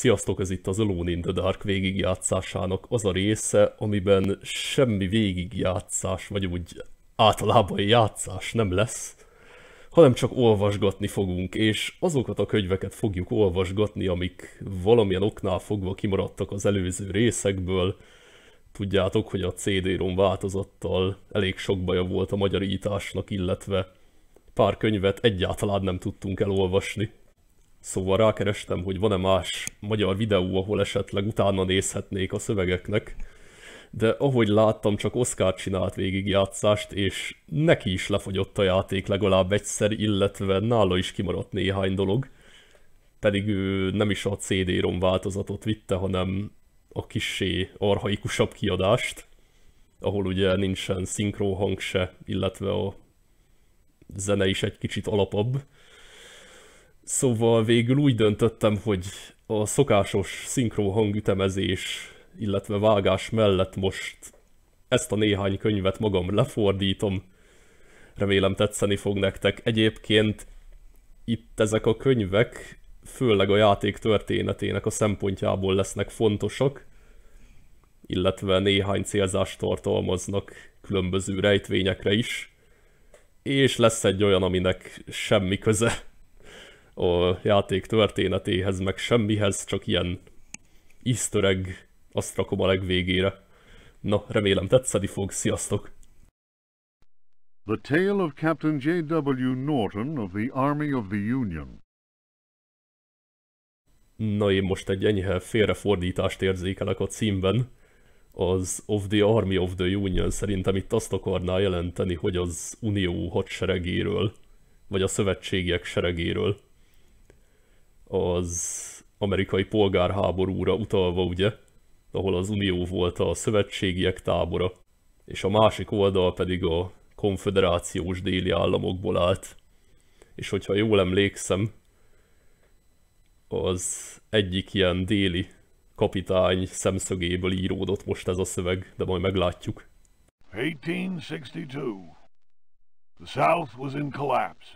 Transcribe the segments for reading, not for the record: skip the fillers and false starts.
Sziasztok, ez itt az Alone in the Dark végigjátszásának az a része, amiben semmi végigjátszás, vagy úgy általában játszás nem lesz, hanem csak olvasgatni fogunk, és azokat a könyveket fogjuk olvasgatni, amik valamilyen oknál fogva kimaradtak az előző részekből. Tudjátok, hogy a cd-rom változattal elég sok baja volt a magyarításnak, illetve pár könyvet egyáltalán nem tudtunk elolvasni. Szóval rákerestem, hogy van-e más magyar videó, ahol esetleg utána nézhetnék a szövegeknek, de ahogy láttam, csak Oszkár csinált végigjátszást, és neki is lefogyott a játék legalább egyszer, illetve nála is kimaradt néhány dolog, pedig ő nem is a cd-rom változatot vitte, hanem a kissé archaikusabb kiadást, ahol ugye nincsen szinkronhang se, illetve a zene is egy kicsit alapabb. Szóval végül úgy döntöttem, hogy a szokásos szinkronhangütemezés, illetve vágás mellett most ezt a néhány könyvet magam lefordítom. Remélem tetszeni fog nektek. Egyébként itt ezek a könyvek főleg a játék történetének a szempontjából lesznek fontosak, illetve néhány célzást tartalmaznak különböző rejtvényekre is. És lesz egy olyan, aminek semmi köze a játék történetéhez, meg semmihez, csak ilyen easter egg, azt rakom a legvégére. Na, remélem tetszeni fog, sziasztok! The Tale of Captain J.W. Norton of the Army of the Union. Na, én most egy enyhe félrefordítást érzékelek a címben. Az of the Army of the Union szerintem itt azt akarná jelenteni, hogy az Unió hadseregéről, vagy a szövetségiek seregéről. Az amerikai polgárháborúra utalva, ugye, ahol az Unió volt a szövetségiek tábora, és a másik oldal pedig a konföderációs déli államokból állt. És hogyha jól emlékszem, az egyik ilyen déli kapitány szemszögéből íródott most ez a szöveg, de majd meglátjuk. 1862. The South was in collapse.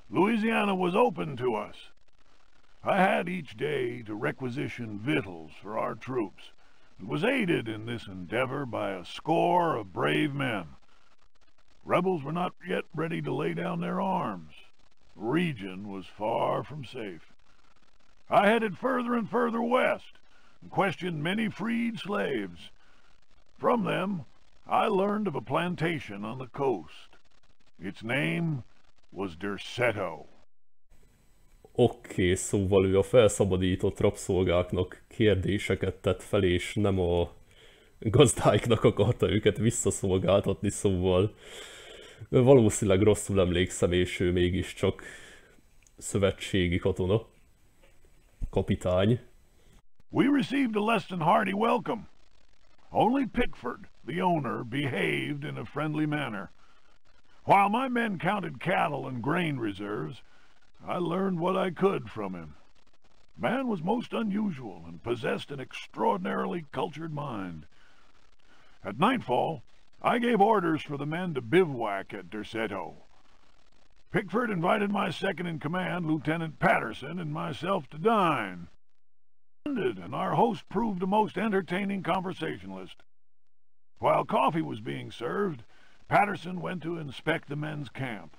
Louisiana was open to us. I had each day to requisition victuals for our troops, and was aided in this endeavor by a score of brave men. Rebels were not yet ready to lay down their arms. The region was far from safe. I headed further and further west, and questioned many freed slaves. From them, I learned of a plantation on the coast. Its name was Derceto. Oké, szóval ő a felszabadított rabszolgáknak kérdéseket tett fel, és nem a gazdáiknak akarta őket visszaszolgáltatni, szóval valószínűleg rosszul emlékszem, és ő mégiscsak szövetségi katona, kapitány. We received a less than hearty welcome. Only Pickford, the owner, behaved in a friendly manner. While my men counted cattle and grain reserves, I learned what I could from him. Man was most unusual and possessed an extraordinarily cultured mind. At nightfall, I gave orders for the men to bivouac at Derceto. Pickford invited my second-in-command, Lieutenant Patterson, and myself to dine. And our host proved a most entertaining conversationalist. While coffee was being served, Patterson went to inspect the men's camp.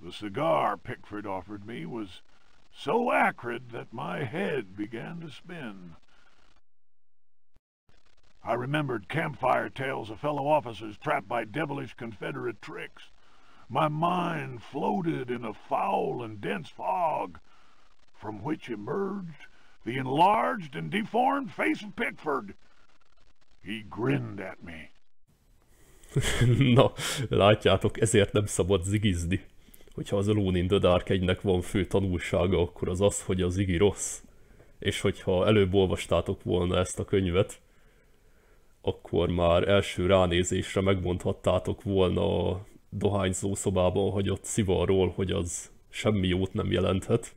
The cigar Pickford offered me was so acrid that my head began to spin. I remembered campfire tales of fellow officers trapped by devilish Confederate tricks. My mind floated in a foul and dense fog, from which emerged the enlarged and deformed face of Pickford. He grinned at me. Na, látjátok, ezért nem szabad zigizni. Hogyha az Alone in the Dark 1-nek van fő tanulsága, akkor az az, hogy a zigi rossz. És hogyha előbb olvastátok volna ezt a könyvet, akkor már első ránézésre megmondhattátok volna a dohányzó szobában hagyott szivarról, hogy az semmi jót nem jelenthet.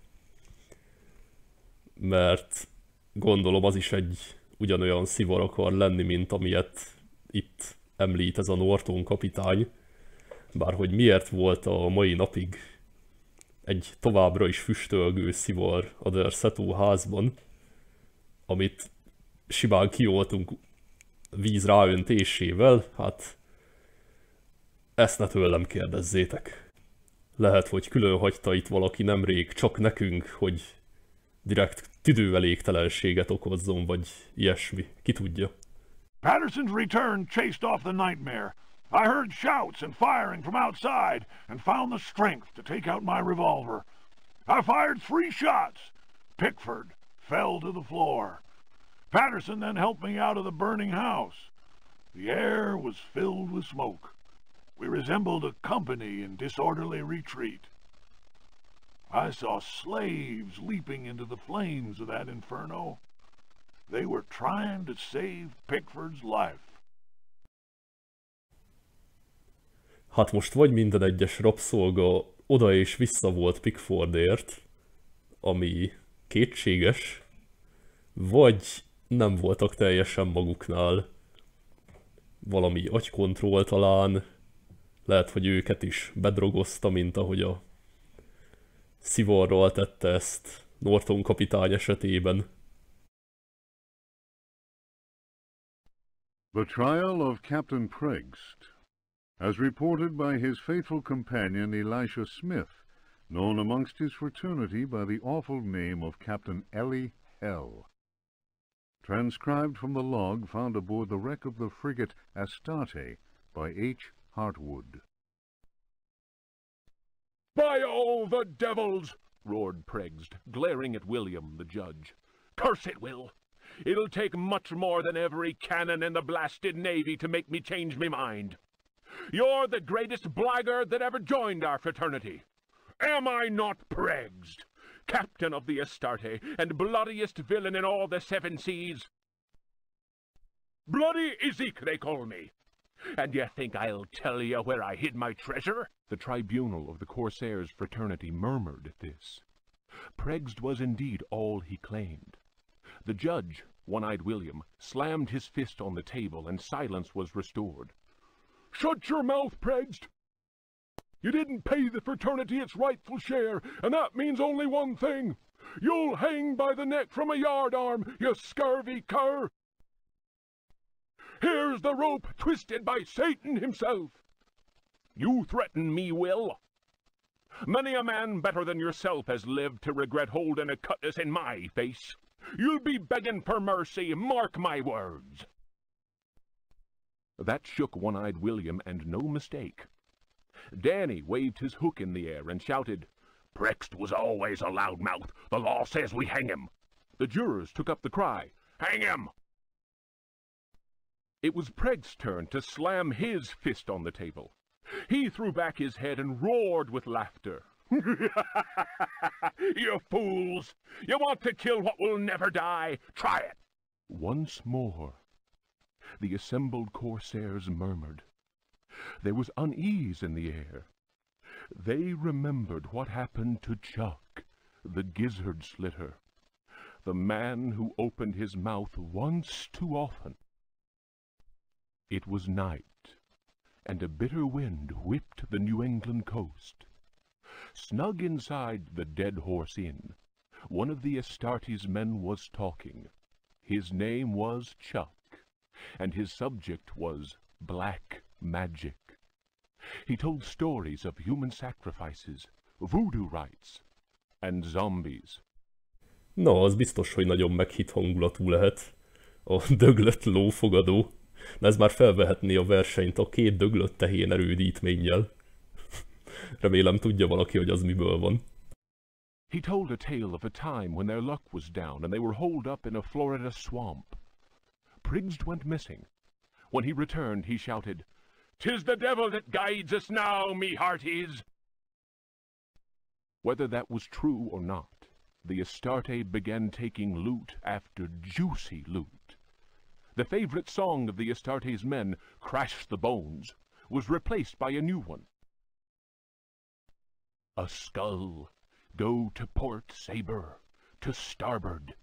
Mert gondolom az is egy ugyanolyan szivar akar lenni, mint amilyet itt említ ez a Norton kapitány. Bárhogy miért volt a mai napig egy továbbra is füstölgő szivar a Derceto-házban, amit simán kioltunk víz ráöntésével, hát ezt ne tőlem kérdezzétek. Lehet, hogy külön hagyta itt valaki nemrég csak nekünk, hogy direkt tüdőelégtelenséget okozzon, vagy ilyesmi. Ki tudja. Patterson's return chased off the nightmare. I heard shouts and firing from outside and found the strength to take out my revolver. I fired 3 shots. Pickford fell to the floor. Patterson then helped me out of the burning house. The air was filled with smoke. We resembled a company in disorderly retreat. I saw slaves leaping into the flames of that inferno. They were trying to save Pickford's life. Hát most vagy minden egyes rabszolga oda és vissza volt Pickfordért, ami kétséges, vagy nem voltak teljesen maguknál. Valami agykontroll talán, lehet, hogy őket is bedrogozta, mint ahogy a szivarral tette ezt Norton kapitány esetében. The trial of Captain Pregst, as reported by his faithful companion Elisha Smith, known amongst his fraternity by the awful name of Captain Ellie Hell. Transcribed from the log found aboard the wreck of the frigate Astarte by H. Hartwood. "By all the devils!" roared Pregst, glaring at William, the judge. "Curse it, Will! It'll take much more than every cannon in the blasted navy to make me change me mind. You're the greatest blackguard that ever joined our fraternity. Am I not Pregst, captain of the Astarte, and bloodiest villain in all the 7 seas? Bloody Ezek, they call me. And you think I'll tell you where I hid my treasure?" The tribunal of the Corsairs' fraternity murmured at this. Pregst was indeed all he claimed. The judge, One-Eyed William, slammed his fist on the table, and silence was restored. "Shut your mouth, Pregst! You didn't pay the fraternity its rightful share, and that means only one thing. You'll hang by the neck from a yardarm, you scurvy cur! Here's the rope twisted by Satan himself. You threaten me, Will? Many a man better than yourself has lived to regret holding a cutlass in my face. You'll be begging for mercy, mark my words." That shook One-Eyed William, and no mistake. Danny waved his hook in the air and shouted, "Pregst was always a loudmouth. The law says we hang him." The jurors took up the cry, "Hang him!" It was Pregst's turn to slam his fist on the table. He threw back his head and roared with laughter. "You fools! You want to kill what will never die? Try it!" Once more, the assembled Corsairs murmured. There was unease in the air. They remembered what happened to Chuck, the gizzard slitter, the man who opened his mouth once too often. It was night, and a bitter wind whipped the New England coast. Snug inside the Dead Horse Inn, one of the Astarte's men was talking. His name was Chuck, and his subject was black magic. He told stories of human sacrifices, voodoo rites, and zombies. Na, az biztos, hogy nagyon meghit hangulatú lehet. A döglött lófogadó. De ez már felvehetné a versenyt a 2 döglött tehén erődítménnyel. Remélem tudja valaki, hogy az miből van. He told a tale of a time when their luck was down and they were holed up in a Florida swamp. Pregst went missing. When he returned, he shouted, "'Tis the devil that guides us now, me hearties!" Whether that was true or not, the Astarte began taking loot after juicy loot. The favorite song of the Astarte's men, "Crash the Bones," was replaced by a new one. "A skull, go to port, saber, to starboard.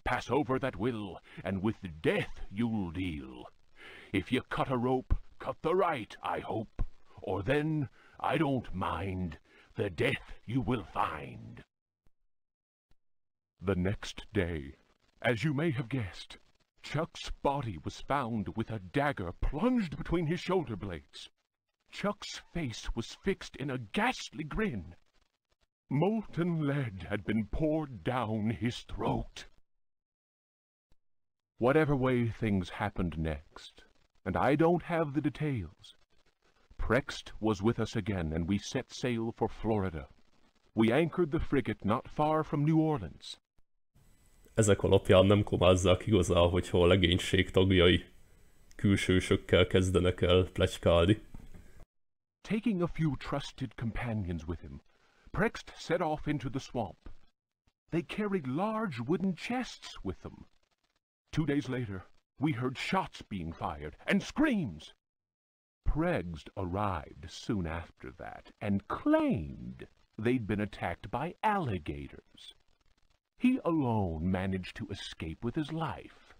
Pass over that will, and with death you'll deal. If you cut a rope, cut the right, I hope, or then, I don't mind, the death you will find. The next day, as you may have guessed, Chuck's body was found with a dagger plunged between his shoulder blades. Chuck's face was fixed in a ghastly grin. Molten lead had been poured down his throat. Whatever way things happened next, and I don't have the details, Prext was with us again, and we set sail for Florida. We anchored the frigate not far from New Orleans. Ezek alapján nem komázzák igazán, hogyha a legénység tagjai külsősökkel kezdenek el pletykálni. Taking a few trusted companions with him, Prext set off into the swamp. They carried large wooden chests with them. 2 days later, we heard shots being fired and screams. Prext arrived soon after that and claimed they'd been attacked by alligators. He alone managed to escape with his life.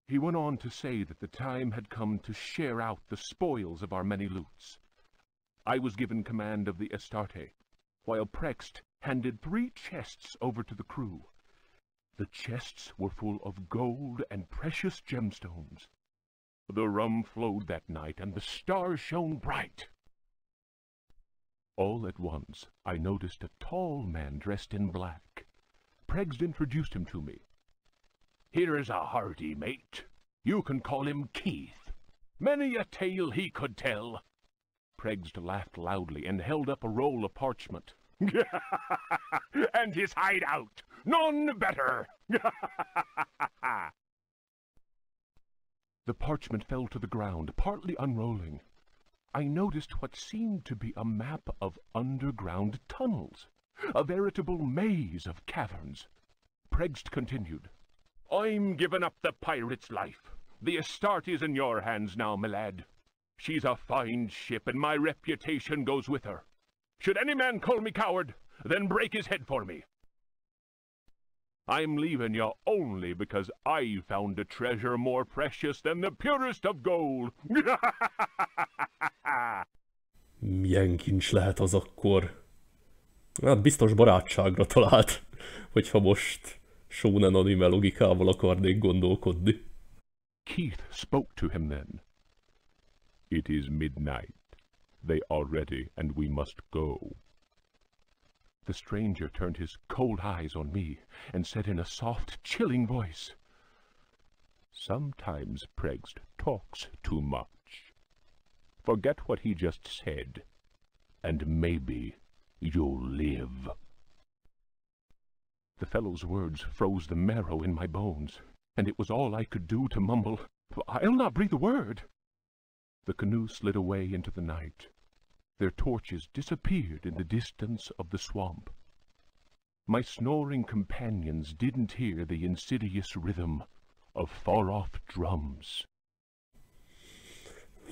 He went on to say that the time had come to share out the spoils of our many loots. I was given command of the Astarte, while Prext handed 3 chests over to the crew. The chests were full of gold and precious gemstones. The rum flowed that night, and the stars shone bright. All at once, I noticed a tall man dressed in black. Prext introduced him to me. "Here is a hearty mate. You can call him Keith. Many a tale he could tell." Prext laughed loudly and held up a roll of parchment. "And his hideout, none better." The parchment fell to the ground, partly unrolling. I noticed what seemed to be a map of underground tunnels, a veritable maze of caverns. Prext continued, "I'm giving up the pirate's life. The Astarte's in your hands now, my lad. She's a fine ship, and my reputation goes with her. Should any man call me coward, then break his head for me. I'm leaving you only because I found a treasure more precious than the purest of gold." Milyen kincs lehet az akkor? Hát biztos barátságra talált, hogyha most shonen anime logikával akarnék gondolkodni. Keith spoke to him then. "It is midnight. They are ready, and we must go." The stranger turned his cold eyes on me and said in a soft, chilling voice, "Sometimes Prext talks too much. Forget what he just said, and maybe you'll live." The fellow's words froze the marrow in my bones, and it was all I could do to mumble, "I'll not breathe a word." The canoe slid away into the night. Their torches disappeared in the distance of the swamp. My snoring companions didn't hear the insidious rhythm of far-off drums.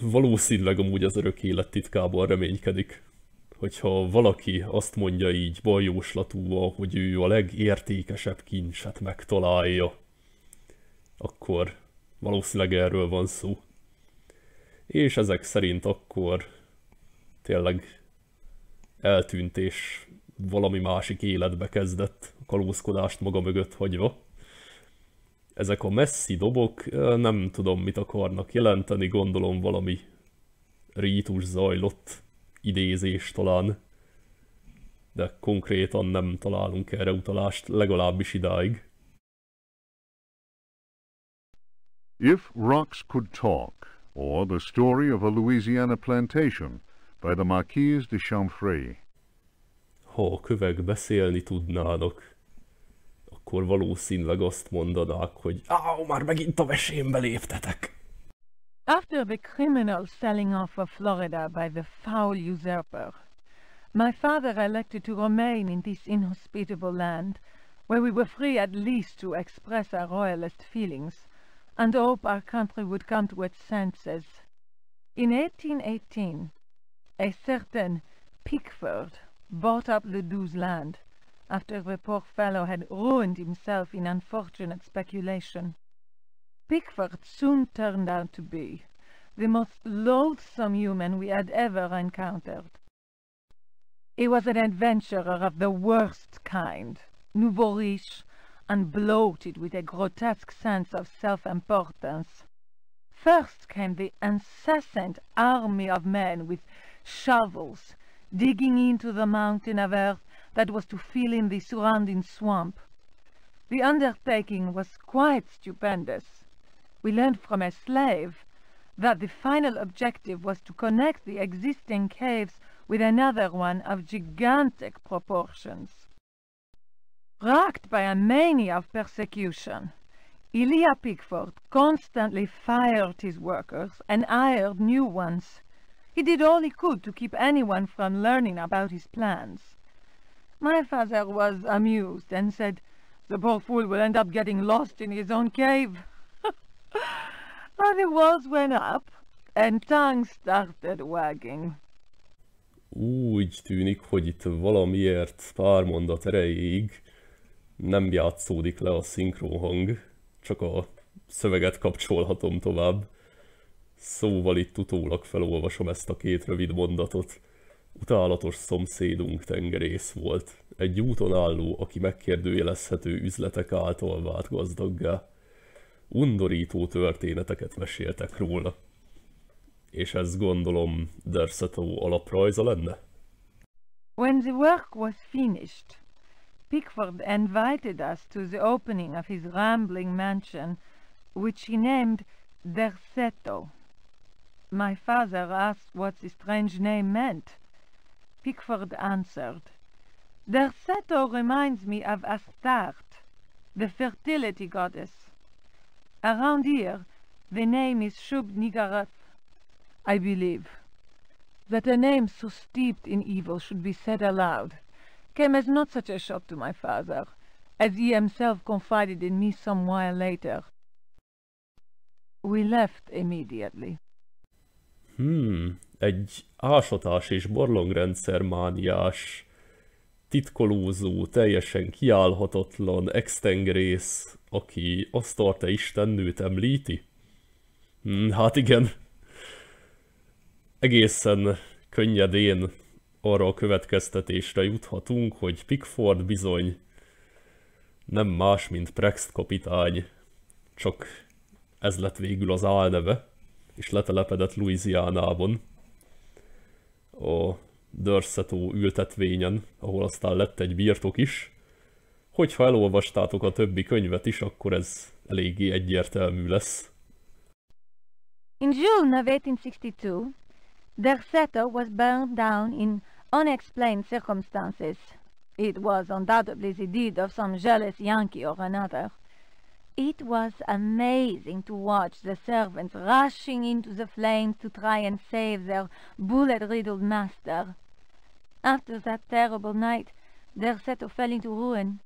Valószínűleg amúgy az örök élet titkában reménykedik. Hogyha valaki azt mondja így baljóslatúval, hogy ő a legértékesebb kincset megtalálja, akkor valószínűleg erről van szó. És ezek szerint akkor tényleg eltűnt és valami másik életbe kezdett, a kalózkodást maga mögött hagyva. Ezek a messzi dobok, nem tudom mit akarnak jelenteni, gondolom valami rítus zajlott, idézés talán, de konkrétan nem találunk erre utalást, legalábbis idáig. If Rocks Could Talk, or The Story of a Louisiana Plantation by the Marquise de Chamfray. Ha a kövek beszélni tudnának, akkor valószínűleg azt mondanák, hogy már megint a mesémbe léptetek. After the criminal selling off of Florida by the foul usurper, my father elected to remain in this inhospitable land, where we were free at least to express our royalist feelings, and hope our country would come to its senses. In 1818, a certain Pickford bought up Ledoux's land, after the poor fellow had ruined himself in unfortunate speculation. Pickford soon turned out to be the most loathsome human we had ever encountered. He was an adventurer of the worst kind, nouveau riche, and bloated with a grotesque sense of self-importance. First came the incessant army of men with shovels, digging into the mountain of earth that was to fill in the surrounding swamp. The undertaking was quite stupendous. We learned from a slave that the final objective was to connect the existing caves with another one of gigantic proportions. Racked by a mania of persecution, Elijah Pickford constantly fired his workers and hired new ones. He did all he could to keep anyone from learning about his plans. My father was amused and said, "The poor fool will end up getting lost in his own cave." But the walls went up, and tongues started wagging. Úgy tűnik, hogy itt valamiért pár mondat erejéig nem játszódik le a szinkronhang, csak a szöveget kapcsolhatom tovább. Szóval itt utólag felolvasom ezt a két rövid mondatot. Utálatos szomszédunk tengerész volt. Egy úton álló, aki megkérdőjelezhető üzletek által vált gazdaggá. Undorító történeteket meséltek róla. És ez gondolom Derceto alaprajza lenne? When the work was finished, Pickford invited us to the opening of his rambling mansion, which he named Derceto. My father asked what the strange name meant. Pickford answered, "Derceto reminds me of Astarte, the fertility goddess. Around here, the name is Shub-Niggurath. I believe that a name so steeped in evil should be said aloud came as not such a shock to my father, as he himself confided in me some while later. We left immediately." Egy ásatás és barlangrendszer mániás, titkolózó, teljesen kiállhatatlan extengerész, aki Astarte istennőt említi? Hát igen. Egészen könnyedén arra a következtetésre juthatunk, hogy Pickford bizony nem más, mint Prext kapitány, csak ez lett végül az álneve, és letelepedett Louisianában, a Derceto ültetvényen, ahol aztán lett egy birtok is. Hogyha elolvastátok a többi könyvet is, akkor ez eléggé egyértelmű lesz. In June of 1862, Derceto was burned down in unexplained circumstances. It was undoubtedly the deed of some jealous Yankee or another. It was amazing to watch the servants rushing into the flames to try and save their bullet-riddled master. After that terrible night, Derceto fell into ruin.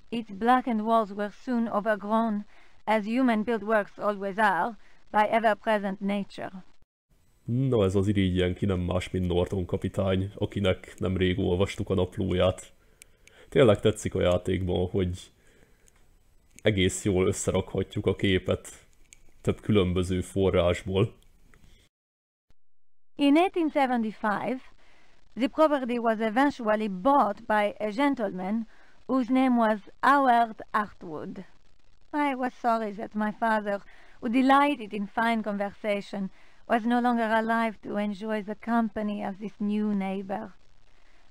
Its blackened walls were soon overgrown, as human-built works always are, by ever-present nature. Na, ez az irigyen ki nem más, mint Norton kapitány, akinek nemrég olvastuk a naplóját. Tényleg tetszik a játékban, hogy egész jól összerakhatjuk a képet több különböző forrásból. In 1875, the property was eventually bought by a gentleman whose name was Howard Artwood. I was sorry that my father, who delighted in fine conversation, was no longer alive to enjoy the company of this new neighbor.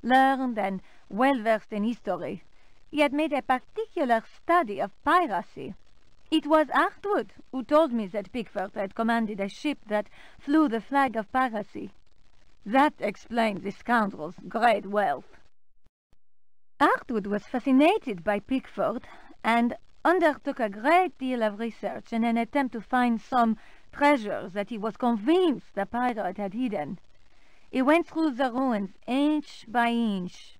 Learned and well-versed in history, he had made a particular study of piracy. It was Artwood who told me that Pickford had commanded a ship that flew the flag of piracy. That explained the scoundrel's great wealth. Artwood was fascinated by Pickford and undertook a great deal of research in an attempt to find some treasures that he was convinced the pirate had hidden. He went through the ruins inch by inch.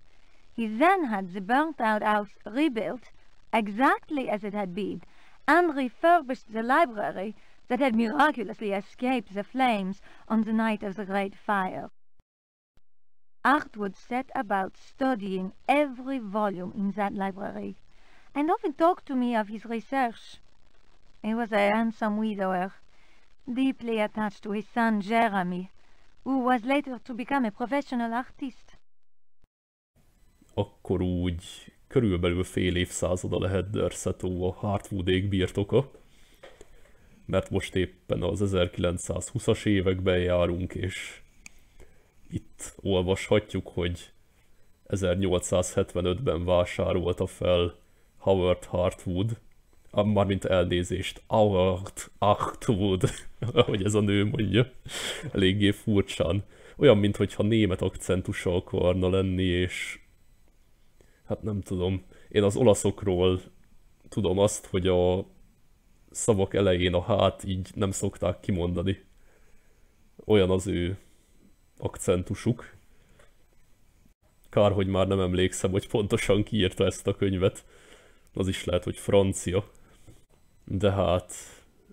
He then had the burnt-out house rebuilt exactly as it had been, and refurbished the library that had miraculously escaped the flames on the night of the Great Fire. Artwood set about studying every volume in that library, and often talked to me of his research. He was a handsome widower, deeply attached to his son Jeremy, who was later to become a professional artist. akkor úgy körülbelül fél évszázada lehet Derceto a Hartwoodék birtoka, mert most éppen az 1920-as években járunk, és itt olvashatjuk, hogy 1875-ben vásárolta fel Howard Hartwood, mármint elnézést, Howard Hartwood, ahogy ez a nő mondja, eléggé furcsán. Olyan, mintha német akcentusa akarna lenni, és hát nem tudom, én az olaszokról tudom azt, hogy a szavak elején a hát így nem szokták kimondani. Olyan az ő akcentusuk. Kár, hogy már nem emlékszem, hogy pontosan ki írta ezt a könyvet. Az is lehet, hogy francia. De hát,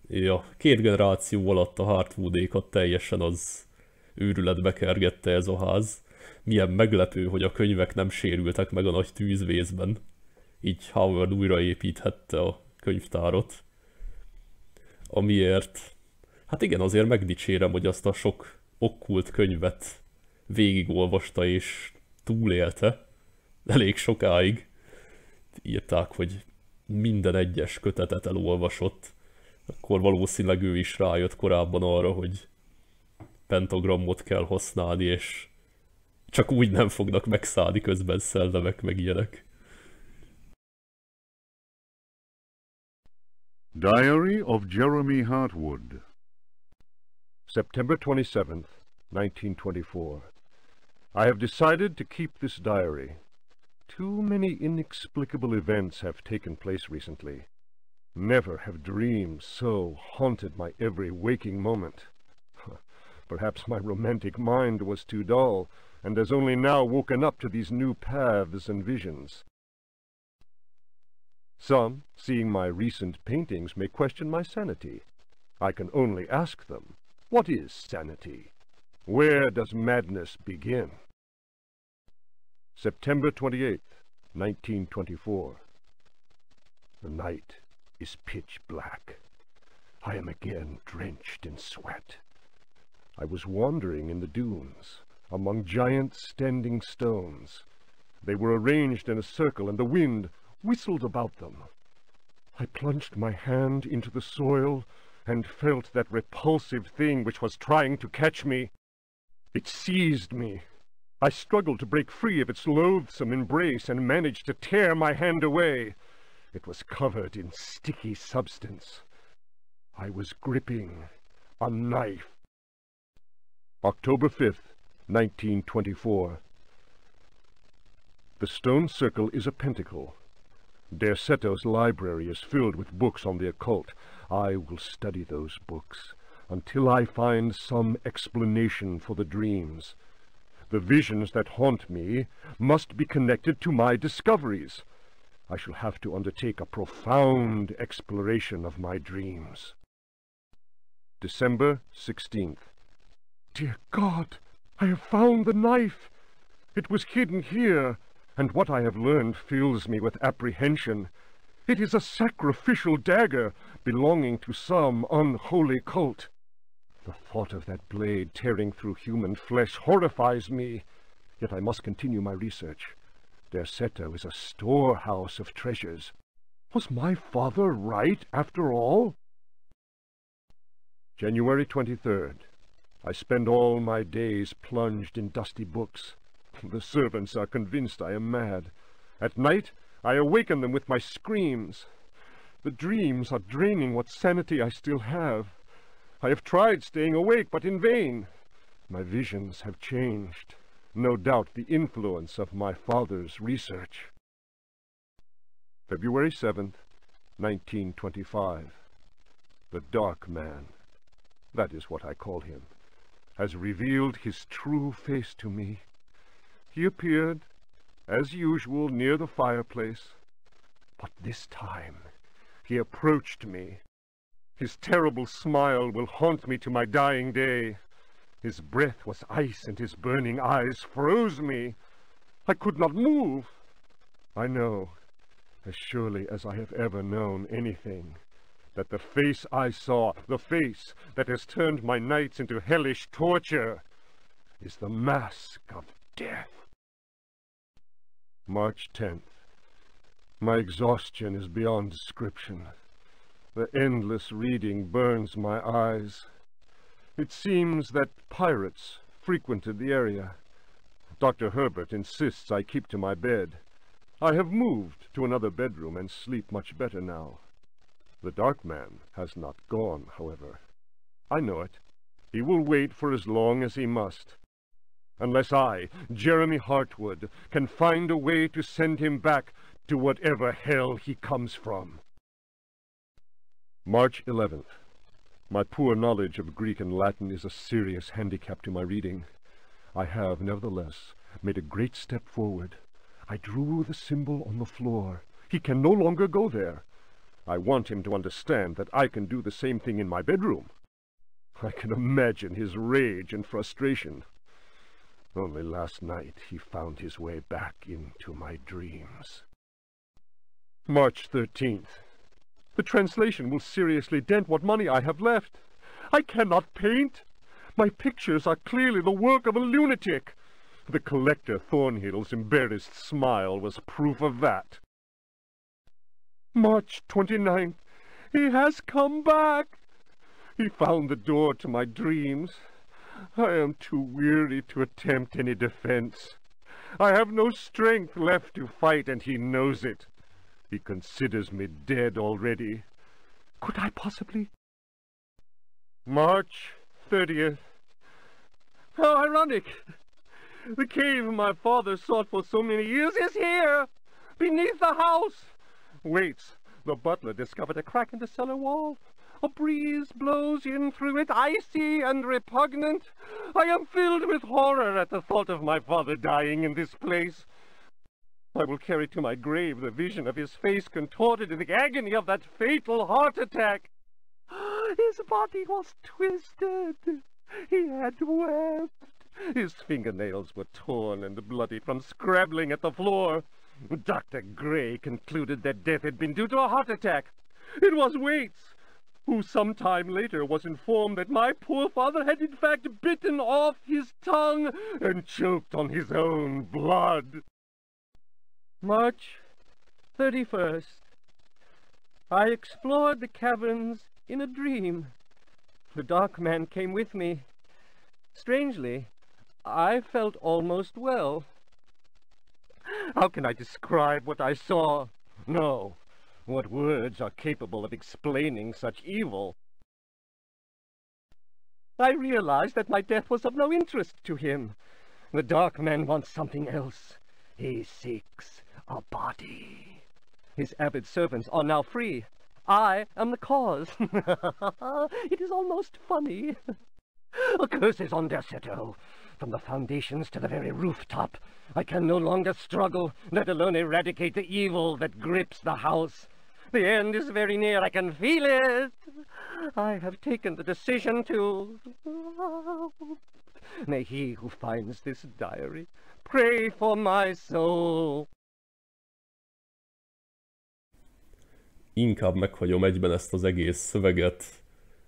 ja, 2 generáció alatt a Hartwoodékat teljesen az őrületbe kergette ez a ház. Milyen meglepő, hogy a könyvek nem sérültek meg a nagy tűzvészben. Így Howard újraépíthette a könyvtárat. Amiért, hát igen, azért megdicsérem, hogy azt a sok okkult könyvet végigolvasta és túlélte. Elég sokáig. Írták, hogy minden egyes kötetet elolvasott. Akkor valószínűleg ő is rájött korábban arra, hogy pentagramot kell használni, és csak úgy nem fognak megszállni közben szellemek meg ilyenek. Diary of Jeremy Hartwood. September 27th, 1924. I have decided to keep this diary. Too many inexplicable events have taken place recently. Never have dreams so haunted my every waking moment. Perhaps my romantic mind was too dull, and has only now woken up to these new paths and visions. Some, seeing my recent paintings, may question my sanity. I can only ask them, what is sanity? Where does madness begin? September 28th, 1924. The night is pitch black. I am again drenched in sweat. I was wandering in the dunes, among giant standing stones. They were arranged in a circle, and the wind whistled about them. I plunged my hand into the soil and felt that repulsive thing which was trying to catch me. It seized me. I struggled to break free of its loathsome embrace and managed to tear my hand away. It was covered in sticky substance. I was gripping a knife. October 5th, 1924. The stone circle is a pentacle. Derceto's library is filled with books on the occult. I will study those books until I find some explanation for the dreams. The visions that haunt me must be connected to my discoveries. I shall have to undertake a profound exploration of my dreams. December 16th. Dear God, I have found the knife. It was hidden here, and what I have learned fills me with apprehension. It is a sacrificial dagger belonging to some unholy cult. The thought of that blade tearing through human flesh horrifies me, yet I must continue my research. Derceto is a storehouse of treasures. Was my father right after all? January 23rd. I spend all my days plunged in dusty books. The servants are convinced I am mad. At night, I awaken them with my screams. The dreams are draining what sanity I still have. I have tried staying awake, but in vain. My visions have changed. No doubt the influence of my father's research. February 7th, 1925. The Dark Man, that is what I call him, has revealed his true face to me. He appeared, as usual, near the fireplace, but this time he approached me. His terrible smile will haunt me to my dying day. His breath was ice, and his burning eyes froze me. I could not move. I know, as surely as I have ever known anything, that the face I saw, the face that has turned my nights into hellish torture, is the mask of death. March 10th. My exhaustion is beyond description. The endless reading burns my eyes. It seems that pirates frequented the area. Dr. Herbert insists I keep to my bed. I have moved to another bedroom and sleep much better now. The Dark Man has not gone, however. I know it. He will wait for as long as he must. Unless I, Jeremy Hartwood, can find a way to send him back to whatever hell he comes from. March 11th. My poor knowledge of Greek and Latin is a serious handicap to my reading. I have, nevertheless, made a great step forward. I drew the symbol on the floor. He can no longer go there. I want him to understand that I can do the same thing in my bedroom. I can imagine his rage and frustration. Only last night he found his way back into my dreams. March 13th. The translation will seriously dent what money I have left. I cannot paint. My pictures are clearly the work of a lunatic. The collector Thornhill's embarrassed smile was proof of that. March 29th. He has come back. He found the door to my dreams. I am too weary to attempt any defense. I have no strength left to fight, and he knows it. He considers me dead already. Could I possibly? March 30th. How ironic! The cave my father sought for so many years is here, beneath the house. Wait, the butler discovered a crack in the cellar wall. A breeze blows in through it, icy and repugnant. I am filled with horror at the thought of my father dying in this place. I will carry to my grave the vision of his face contorted in the agony of that fatal heart attack. His body was twisted. He had wept. His fingernails were torn and bloody from scrabbling at the floor. Dr. Gray concluded that death had been due to a heart attack. It was Waits, who some time later was informed that my poor father had in fact bitten off his tongue and choked on his own blood. March 31st. I explored the caverns in a dream. The Dark Man came with me. Strangely, I felt almost well. How can I describe what I saw? No. What words are capable of explaining such evil? I realized that my death was of no interest to him. The Dark Man wants something else. He seeks a body. His avid servants are now free. I am the cause. It is almost funny. A curse is on Derceto. From the foundations to the very rooftop. I can no longer struggle, let alone eradicate the evil that grips the house. The end is very near, I can feel it. I have taken the decision to... May he who finds this diary pray for my soul. Inkább meghagyom egyben ezt az egész szöveget,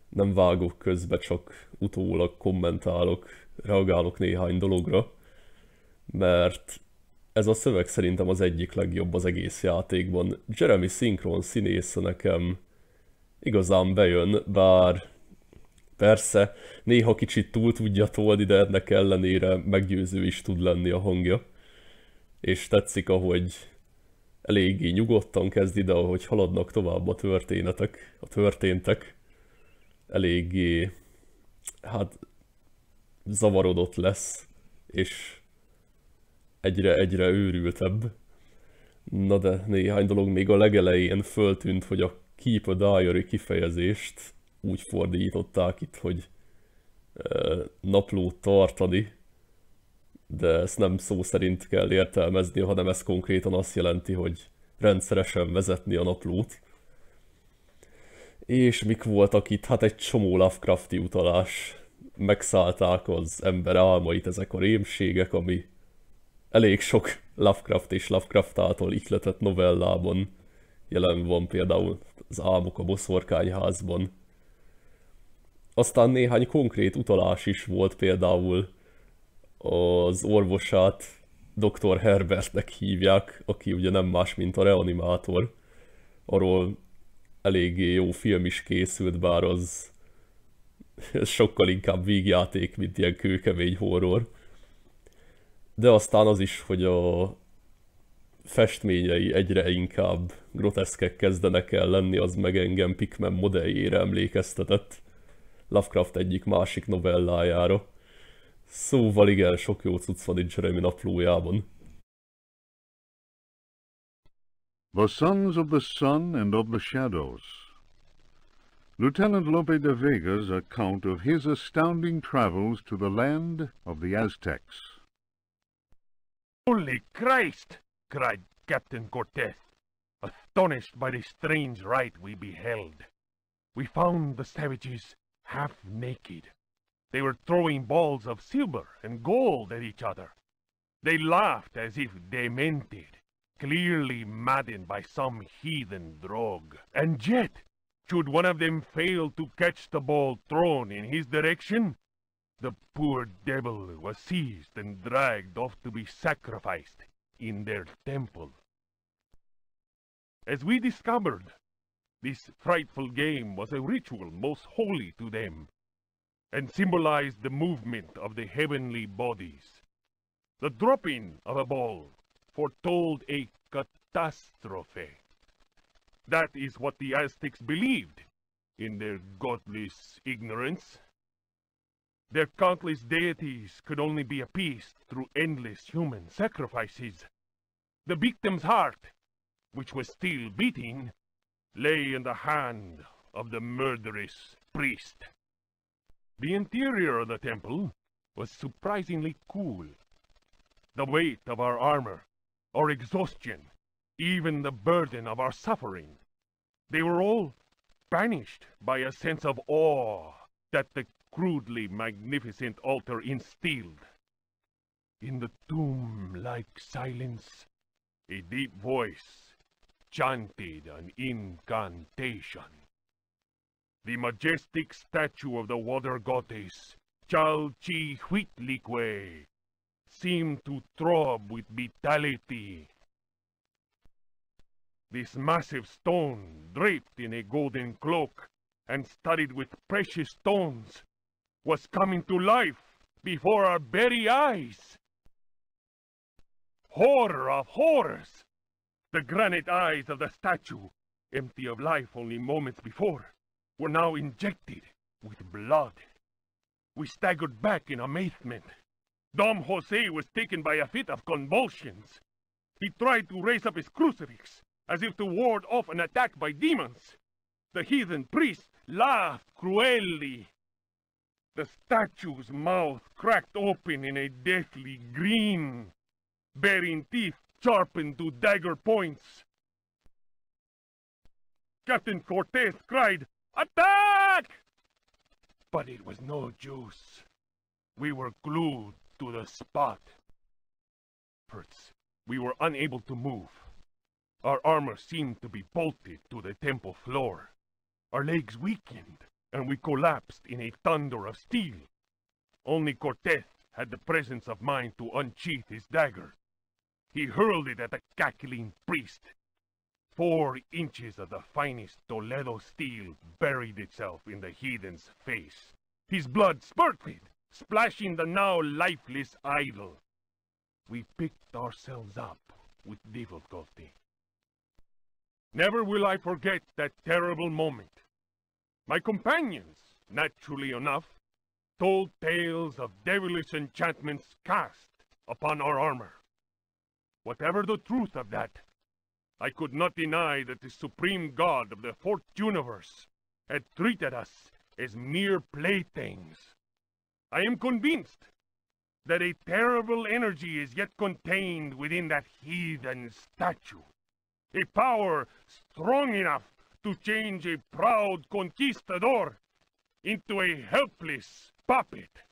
nem vágok közbe, csak utólag kommentálok, reagálok néhány dologra, mert ez a szöveg szerintem az egyik legjobb az egész játékban. Jeremy szinkron színésze nekem igazán bejön, bár persze néha kicsit túl tudja tolni, de ennek ellenére meggyőző is tud lenni a hangja. És tetszik, ahogy eléggé nyugodtan kezdi, de ahogy haladnak tovább a történtek, eléggé, hát zavarodott lesz, és egyre őrültebb. Na de néhány dolog még a legelején föltűnt, hogy a Keep a Diary kifejezést úgy fordították itt, hogy naplót tartani, de ezt nem szó szerint kell értelmezni, hanem ez konkrétan azt jelenti, hogy rendszeresen vezetni a naplót. És mik voltak itt? Hát egy csomó Lovecrafti utalás. Megszállták az ember álmait ezek a rémségek, ami elég sok Lovecraft és Lovecraft által ihletett novellában jelen van, például az Álmok a boszorkányházban. Aztán néhány konkrét utalás is volt, például az orvosát Dr. Herbertnek hívják, aki ugye nem más, mint a reanimátor. Arról eléggé jó film is készült, bár az sokkal inkább vígjáték, mint ilyen kőkemény horror. De aztán az is, hogy a festményei egyre inkább groteszkek kezdenek el lenni, az meg engem Pickman modelljére emlékeztetett. Lovecraft egyik másik novellájára. Szóval igen, sok jó cucc van itt Jeremy naplójában. The Sons of the Sun and of the Shadows. Lieutenant Lope de Vega's account of his astounding travels to the land of the Aztecs. Holy Christ! Cried Captain Cortez, astonished by the strange rite we beheld. We found the savages half naked. They were throwing balls of silver and gold at each other. They laughed as if demented, clearly maddened by some heathen drug. And yet, should one of them fail to catch the ball thrown in his direction, the poor devil was seized and dragged off to be sacrificed in their temple. As we discovered, this frightful game was a ritual most holy to them, and symbolized the movement of the heavenly bodies. The dropping of a ball foretold a catastrophe. That is what the Aztecs believed, in their godless ignorance. Their countless deities could only be appeased through endless human sacrifices. The victim's heart, which was still beating, lay in the hand of the murderous priest. The interior of the temple was surprisingly cool. The weight of our armor, our exhaustion, even the burden of our suffering, they were all banished by a sense of awe that the crudely magnificent altar instilled. In the tomb-like silence, a deep voice chanted an incantation. The majestic statue of the water goddess, Chalchihuitlicue, seemed to throb with vitality. This massive stone, draped in a golden cloak and studded with precious stones, was coming to life before our very eyes. Horror of horrors! The granite eyes of the statue, empty of life only moments before, were now injected with blood. We staggered back in amazement. Dom Jose was taken by a fit of convulsions. He tried to raise up his crucifix, as if to ward off an attack by demons. The heathen priest laughed cruelly. The statue's mouth cracked open in a deathly grin, bearing teeth sharpened to dagger points. Captain Cortez cried, "Attack!" But it was no use. We were glued to the spot. First, we were unable to move. Our armor seemed to be bolted to the temple floor. Our legs weakened, and we collapsed in a thunder of steel. Only Cortez had the presence of mind to unsheath his dagger. He hurled it at the cackling priest. 4 inches of the finest Toledo steel buried itself in the heathen's face. His blood spurted, splashing the now lifeless idol. We picked ourselves up with difficulty. Never will I forget that terrible moment. My companions, naturally enough, told tales of devilish enchantments cast upon our armor. Whatever the truth of that, I could not deny that the supreme god of the 4th universe had treated us as mere playthings. I am convinced that a terrible energy is yet contained within that heathen statue. A power strong enough to change a proud conquistador into a helpless puppet.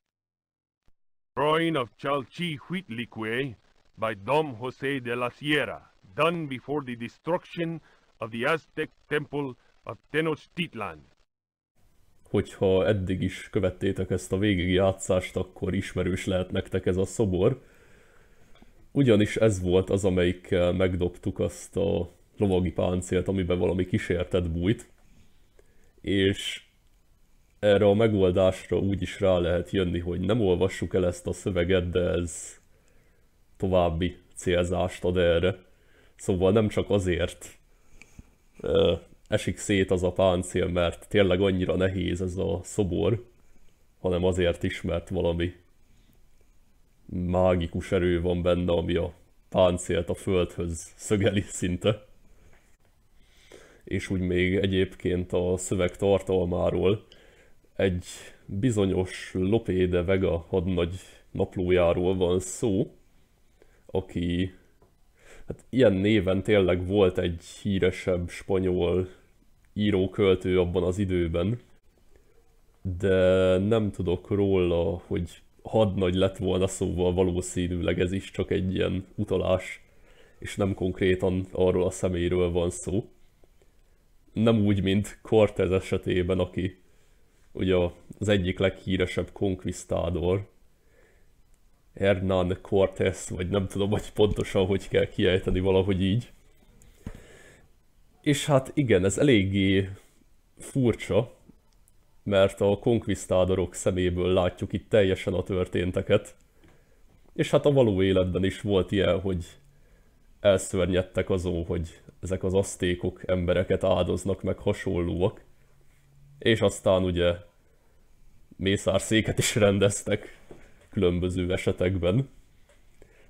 Drawing of Chalchihuitlicue by Dom Jose de la Sierra, done before the destruction of the Aztec temple of Tenochtitlan. Hogyha eddig is követtétek ezt a végigjátszást, akkor ismerős lehet nektek ez a szobor. Ugyanis ez volt az, amelyikkel megdobtuk azt a lovagi páncélt, amiben valami kísértet bújt, és erre a megoldásra úgy is rá lehet jönni, hogy nem olvassuk el ezt a szöveget, de ez további célzást ad erre. Szóval nem csak azért esik szét az a páncél, mert tényleg annyira nehéz ez a szobor, hanem azért is, mert valami mágikus erő van benne, ami a páncélt a földhöz szögeli szinte. És úgy még egyébként a szöveg tartalmáról egy bizonyos Lope de Vega hadnagy naplójáról van szó, aki hát ilyen néven tényleg volt egy híresebb spanyol író-költő abban az időben, de nem tudok róla, hogy hadnagy lett volna, szóval valószínűleg ez is csak egy ilyen utalás, és nem konkrétan arról a személyről van szó. Nem úgy, mint Cortés esetében, aki ugye az egyik leghíresebb konkvisztádor, Hernán Cortés, vagy nem tudom, hogy pontosan hogy kell kiejteni, valahogy így. És hát igen, ez eléggé furcsa, mert a konkvisztádorok szeméből látjuk itt teljesen a történteket. És hát a való életben is volt ilyen, hogy elszörnyedtek azon, hogy ezek az aztékok embereket áldoznak meg hasonlóak. És aztán ugye mészárszéket is rendeztek különböző esetekben.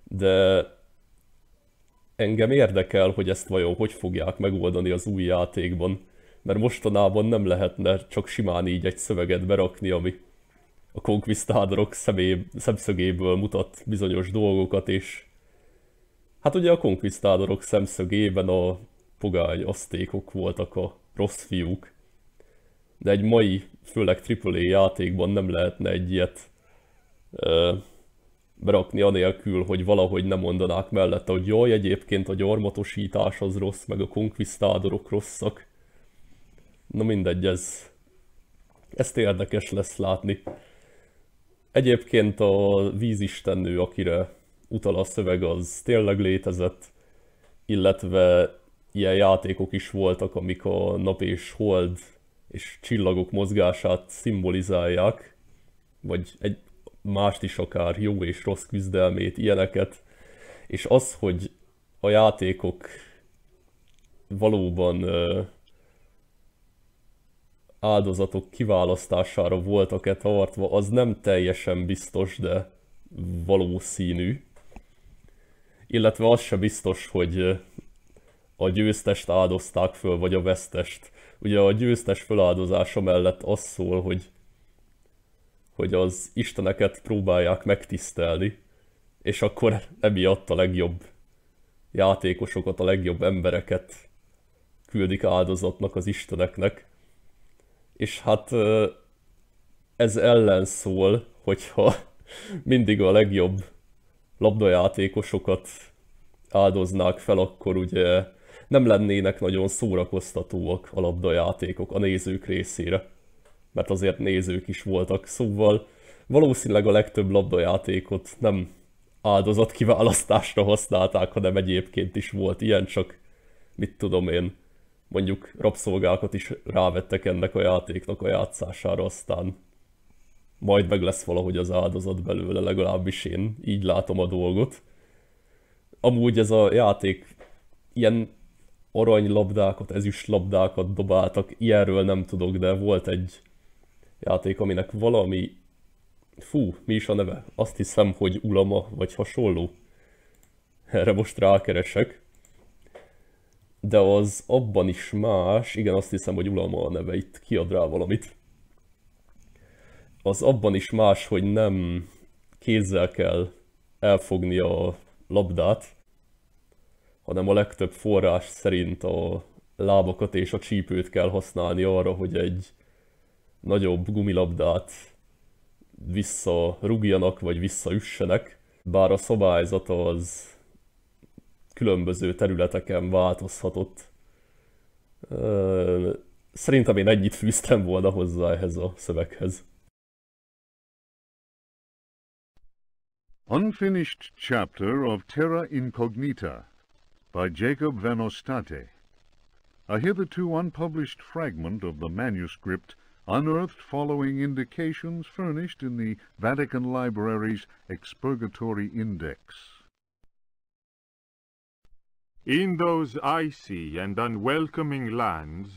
De engem érdekel, hogy ezt vajon hogy fogják megoldani az új játékban, mert mostanában nem lehetne csak simán így egy szöveget berakni, ami a konkvisztádorok szemszögéből mutat bizonyos dolgokat, és hát ugye a konkvisztádorok szemszögében a pogány aztékok voltak a rossz fiúk, de egy mai, főleg AAA játékban nem lehetne egy ilyet berakni anélkül, hogy valahogy nem mondanák mellette, hogy jaj, egyébként a gyarmatosítás az rossz, meg a konkvisztádorok rosszak. Na mindegy, ezt érdekes lesz látni. Egyébként a vízistennő, akire utal a szöveg, az tényleg létezett, illetve ilyen játékok is voltak, amik a nap és hold és csillagok mozgását szimbolizálják, vagy egy mást is akár, jó és rossz küzdelmét, ilyeneket. És az, hogy a játékok valóban áldozatok kiválasztására voltak-e tartva, az nem teljesen biztos, de valószínű. Illetve az se biztos, hogy a győztest áldozták föl, vagy a vesztest. Ugye a győztes föláldozása mellett az szól, hogy az isteneket próbálják megtisztelni, és akkor emiatt a legjobb játékosokat, a legjobb embereket küldik áldozatnak az isteneknek. És hát ez ellen szól, hogyha mindig a legjobb labdajátékosokat áldoznák fel, akkor ugye nem lennének nagyon szórakoztatóak a labdajátékok a nézők részére. Mert azért nézők is voltak, szóval valószínűleg a legtöbb labdajátékot nem áldozatkiválasztásra használták, hanem egyébként is volt ilyen, csak mit tudom én, mondjuk rabszolgákat is rávettek ennek a játéknak a játszására, aztán majd meg lesz valahogy az áldozat belőle, legalábbis én így látom a dolgot. Amúgy ez a játék ilyen aranylabdákat, ezüstlabdákat dobáltak, ilyenről nem tudok, de volt egy játék, aminek valami... mi is a neve? Azt hiszem, hogy Ulama, vagy hasonló. Erre most rákeresek. De az abban is más, igen, azt hiszem, hogy Ulama a neve, itt kiad rá valamit. Az abban is más, hogy nem kézzel kell elfogni a labdát, hanem a legtöbb forrás szerint a lábakat és a csípőt kell használni arra, hogy egy nagyobb gumilabdát visszarúgjanak, vagy visszaüssenek, bár a szabályzat az különböző területeken változhatott. Szerintem én ennyit fűztem volna hozzá ehhez a szöveghez. Unfinished chapter of Terra Incognita by Jacob van Ostade, a hitherto unpublished fragment of the manuscript unearthed following indications furnished in the Vatican Library's Expurgatory Index. In those icy and unwelcoming lands,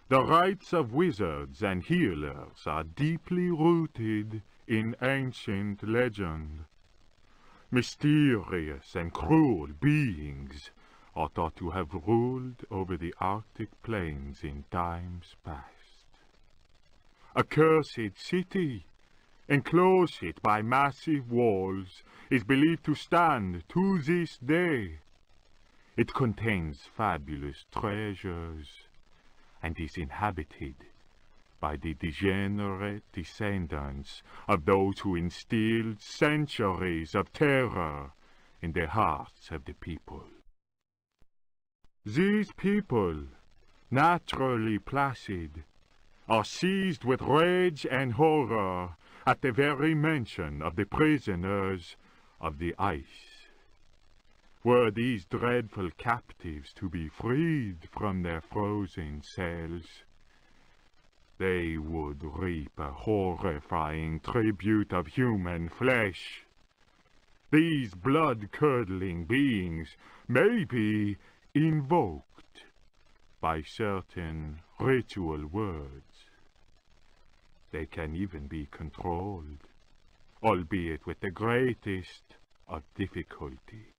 the rites of wizards and healers are deeply rooted in ancient legend. Mysterious and cruel beings are thought to have ruled over the Arctic plains in times past. A cursed city, enclosed by massive walls, is believed to stand to this day. It contains fabulous treasures and is inhabited by the degenerate descendants of those who instilled centuries of terror in the hearts of the people. These people, naturally placid, are seized with rage and horror at the very mention of the prisoners of the ice. Were these dreadful captives to be freed from their frozen cells, they would reap a horrifying tribute of human flesh. These blood-curdling beings may be invoked by certain ritual words. They can even be controlled, albeit with the greatest of difficulty.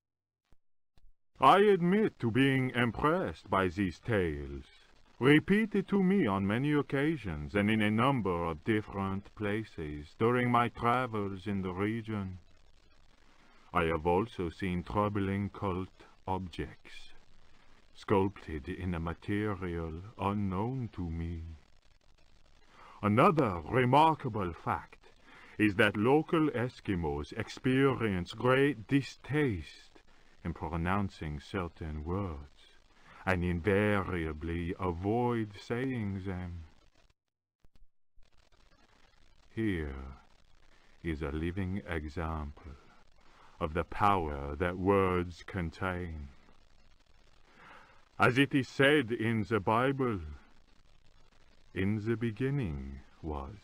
I admit to being impressed by these tales, repeated to me on many occasions and in a number of different places during my travels in the region. I have also seen troubling cult objects, sculpted in a material unknown to me. Another remarkable fact is that local Eskimos experience great distaste in pronouncing certain words, and invariably avoid saying them. Here is a living example of the power that words contain. As it is said in the Bible, in the beginning was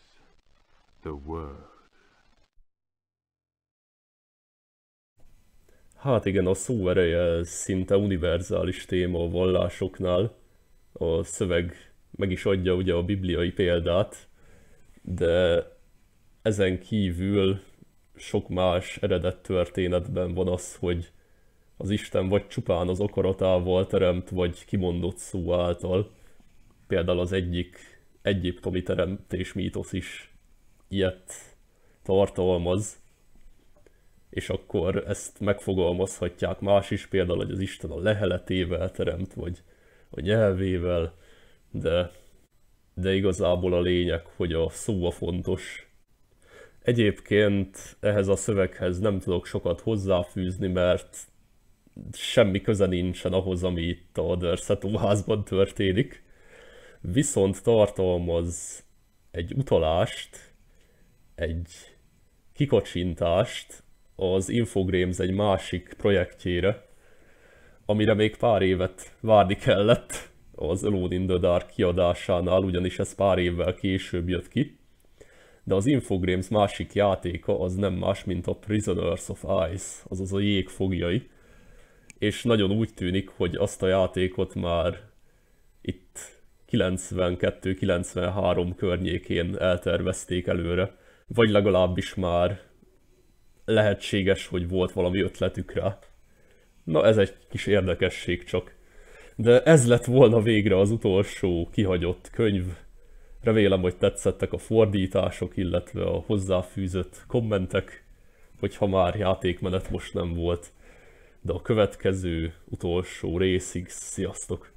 the Word. Hát igen, a szó ereje szinte univerzális téma a vallásoknál. A szöveg meg is adja ugye a bibliai példát, de ezen kívül sok más eredet történetben van az, hogy az Isten vagy csupán az akaratával teremt, vagy kimondott szó által. Például az egyik egyiptomi teremtés mítosz is ilyet tartalmaz, és akkor ezt megfogalmazhatják más is, például, hogy az Isten a leheletével teremt, vagy a nyelvével, de igazából a lényeg, hogy a szó a fontos. Egyébként ehhez a szöveghez nem tudok sokat hozzáfűzni, mert semmi köze nincsen ahhoz, ami itt a Derceto-házban történik. Viszont tartalmaz egy utalást, egy kikacsintást az Infogrames egy másik projektjére, amire még pár évet várni kellett az In The Dark kiadásánál, ugyanis ez pár évvel később jött ki. De az Infogrames másik játéka az nem más, mint a Prisoners of Ice, azaz a jég foglyai. És nagyon úgy tűnik, hogy azt a játékot már itt 92-93 környékén eltervezték előre, vagy legalábbis már lehetséges, hogy volt valami ötletük rá. Na, ez egy kis érdekesség csak. De ez lett volna végre az utolsó kihagyott könyv. Remélem, hogy tetszettek a fordítások, illetve a hozzáfűzött kommentek, hogyha már játékmenet most nem volt. De a következő, utolsó részig sziasztok!